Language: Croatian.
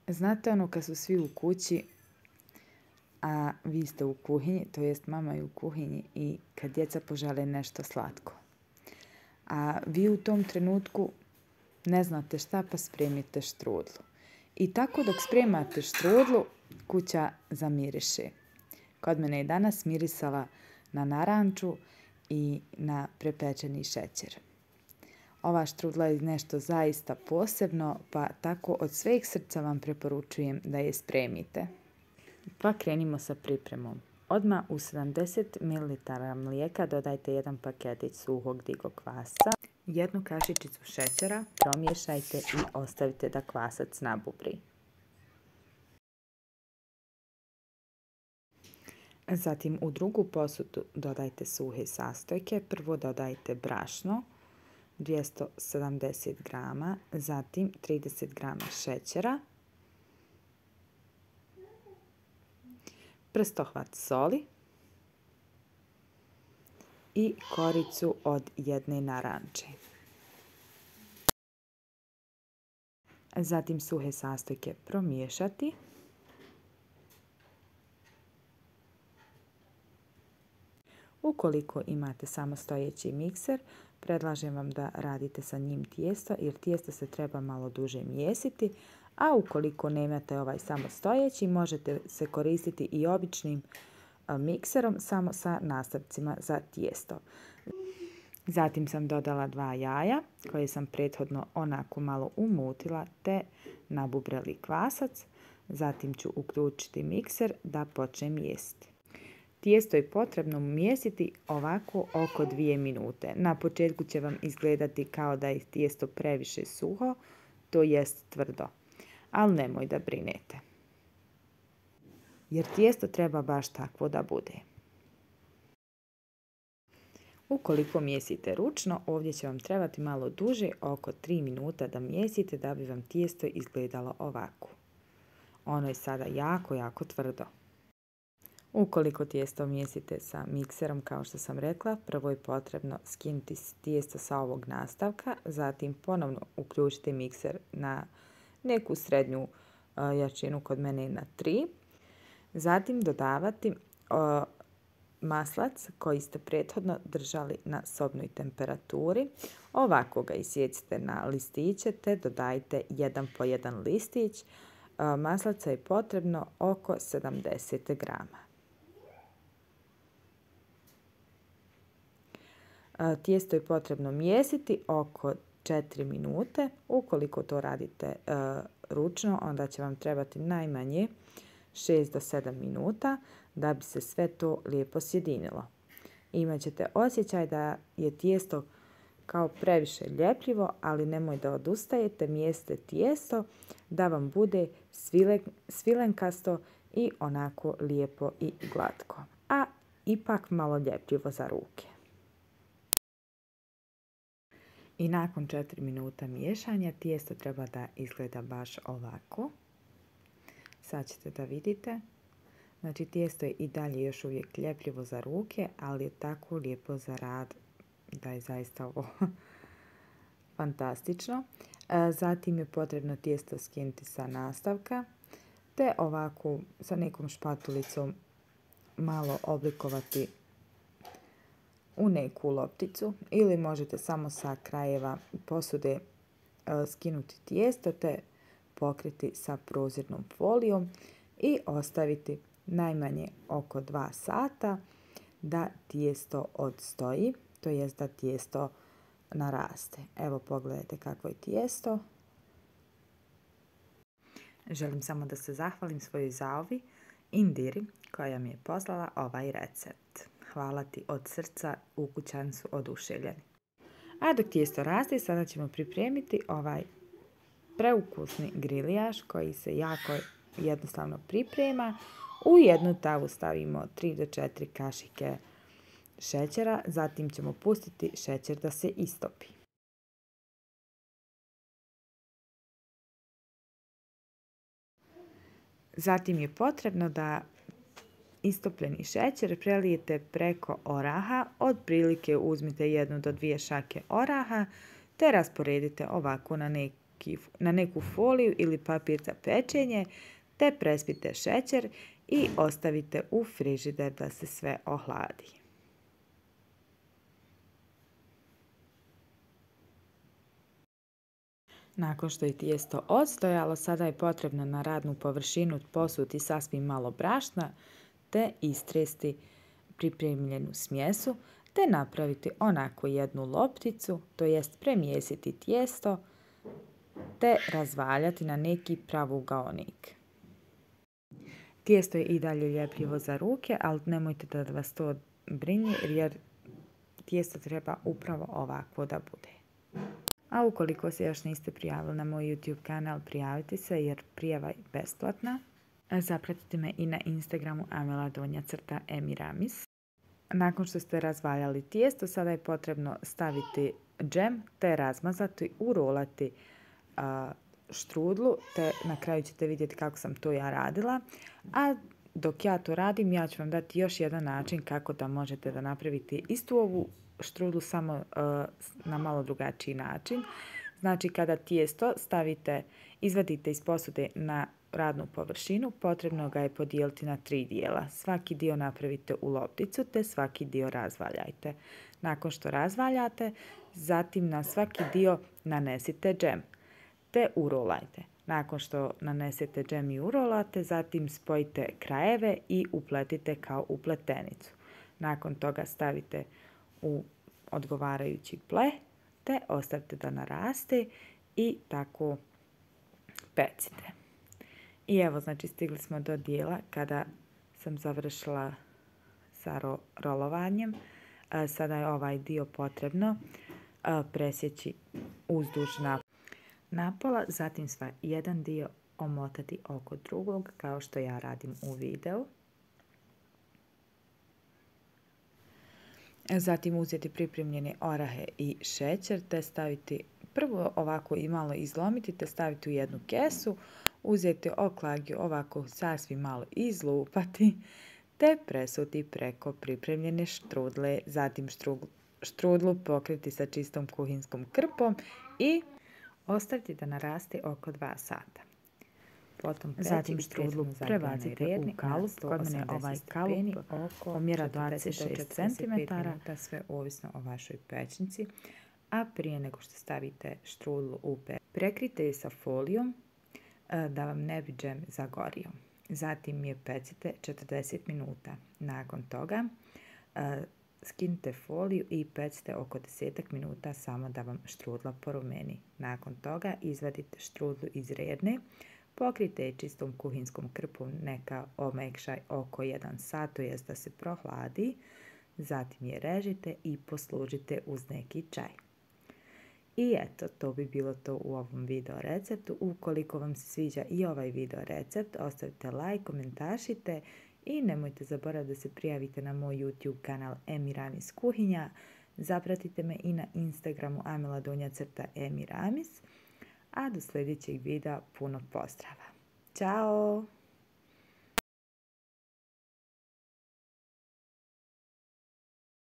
Znate ono kad su svi u kući, a vi ste u kuhinji, to jest mama je u kuhinji i kad djeca požele nešto slatko. A vi u tom trenutku ne znate šta pa spremite štrudlu. I tako dok spremate štrudlu, kuća zamiriše. Kod mene je danas mirisala na naranču i na prepečeni šećer. Ova štrudla je nešto zaista posebno, pa tako od sveg srca vam preporučujem da je spremite. Pa krenimo sa pripremom. Odmah u 70 ml mlijeka dodajte jedan paketić suhog digog kvasca, jednu kašičicu šećera, promiješajte i ostavite da kvasac nabubri. Zatim u drugu posudu dodajte suhe sastojke. Prvo dodajte brašno, 270 grama, zatim 30 grama šećera, prstohvat soli i koricu od jedne naranče. Zatim suhe sastojke promiješati. Ukoliko imate samostojeći mikser, predlažem vam da radite sa njim tijesto jer tijesto se treba malo duže mijesiti, a ukoliko nemate ovaj samostojeći, možete se koristiti i običnim mikserom samo sa nastavcima za tijesto. Zatim sam dodala 2 jaja koje sam prethodno onako malo umutila te nabubrali kvasac. Zatim ću uključiti mikser da počne mijesti. Tijesto je potrebno mijesiti ovako oko 2 minute. Na početku će vam izgledati kao da je tijesto previše suho, to jest tvrdo. Ali nemoj da brinete. Jer tijesto treba baš takvo da bude. Ukoliko mijesite ručno, ovdje će vam trebati malo duže, oko 3 minuta da mijesite da bi vam tijesto izgledalo ovako. Ono je sada jako, jako tvrdo. Ukoliko tijesto mijesite sa mikserom, kao što sam rekla, prvo je potrebno skinuti tijesto sa ovog nastavka, zatim ponovno uključiti mikser na neku srednju jačinu, kod mene na 3. Zatim dodavati maslac koji ste prethodno držali na sobnoj temperaturi. Ovako ga isjecite na listiće te dodajte jedan po jedan listić. Maslaca je potrebno oko 70 grama. Tijesto je potrebno mijesiti oko 4 minute. Ukoliko to radite ručno, onda će vam trebati najmanje 6 do 7 minuta da bi se sve to lijepo sjedinilo. Imaćete osjećaj da je tijesto kao previše ljepljivo, ali nemoj da odustajete, mijeste tijesto da vam bude svilenkasto i onako lijepo i glatko, a ipak malo ljepljivo za ruke. I nakon 4 minuta miješanja tijesto treba da izgleda baš ovako. Sad ćete da vidite. Znači tijesto je i dalje još uvijek ljepljivo za ruke, ali je tako lijepo za rad da je zaista ovo fantastično. Zatim je potrebno tijesto skinuti sa nastavka te ovako sa nekom špatulicom malo oblikovati u neku lopticu ili možete samo sa krajeva posude skinuti tijesto te pokriti sa prozirnom folijom i ostaviti najmanje oko 2 sata da tijesto odstoji, to jest da tijesto naraste. Evo pogledajte kakvo je tijesto. Želim samo da se zahvalim svojoj zaovi Indiri koja mi je poslala ovaj recept. Hvala ti od srca, ukućani su oduševljeni. A dok tijesto raste, sada ćemo pripremiti ovaj preukusni grilijaš koji se jako jednostavno priprema. U jednu tavu stavimo 3 do 4 kašike šećera, zatim ćemo pustiti šećer da se istopi. Zatim je potrebno da istopljeni šećer prelijete preko oraha, otprilike uzmite 1 do 2 šake oraha te rasporedite ovako na na neku foliju ili papir za pečenje, te prespite šećer i ostavite u frižider da se sve ohladi. Nakon što je tijesto odstojalo, sada je potrebno na radnu površinu posuti sasvim malo brašna te istresti pripremljenu smjesu te napraviti onako jednu lopticu, to jest premjesiti tijesto te razvaljati na neki pravugaonik. Tijesto je i dalje ljepljivo za ruke, ali nemojte da vas to brine jer tijesto treba upravo ovakvo da bude. A ukoliko se još niste prijavili na moj YouTube kanal, prijavite se jer prijava je besplatna. Zapratite me i na Instagramu amela_emiramis. Nakon što ste razvaljali tijesto, sada je potrebno staviti džem te razmazati, urolati štrudlu, te na kraju ćete vidjeti kako sam to ja radila. A dok ja to radim, ja ću vam dati još jedan način kako da možete da napravite istu ovu štrudlu, samo na malo drugačiji način. Znači, kada tijesto izvadite iz posude na radnu površinu, potrebno ga je podijeliti na 3 dijela. Svaki dio napravite u lopticu, te svaki dio razvaljajte. Nakon što razvaljate, zatim na svaki dio nanesite džem, te urolajte. Nakon što nanesete džem i urolate, zatim spojite krajeve i upletite kao u pletenicu. Nakon toga stavite u odgovarajući ple, te ostavite da naraste i tako pecite. I evo, znači, stigli smo do dijela kada sam završila sa rolovanjem. Sada je ovaj dio potrebno presjeći uzduž napola, zatim jedan dio omotati oko drugog, kao što ja radim u videu. Zatim uzeti pripremljene orahe i šećer, te staviti, prvo ovako i malo izlomiti, te staviti u jednu kesu, uzeti oklagiju, ovako sasvim malo izlupati, te presuti preko pripremljene štrudle, zatim štrudlu pokriti sa čistom kuhinskom krpom i ostaviti da naraste oko 2 sata. Zatim štrudlu prebacite u kalup, kod mene ovaj kalup omjera 26 cm, sve ovisno o vašoj pećnici, a prije nego što stavite štrudlu u pećnicu, prekrijte je sa folijom da vam ne bi džem zagorio. Zatim je pecite 40 minuta. Nakon toga skinite foliju i pecite oko 10 minuta samo da vam štrudla porumeni. Nakon toga izvadite štrudlu iz redne, pokrijte je čistom kuhinskom krpom, neka omekša oko 1 sat, to jest da se prohladi. Zatim je režite i poslužite uz neki čaj. I eto, to bi bilo to u ovom video receptu. Ukoliko vam se sviđa i ovaj video recept, ostavite like, komentašite i nemojte zaboraviti da se prijavite na moj YouTube kanal Emiramis kuhinja. Zapratite me i na Instagramu amela_emiramis. A do sljedećeg videa puno pozdrava. Ćao!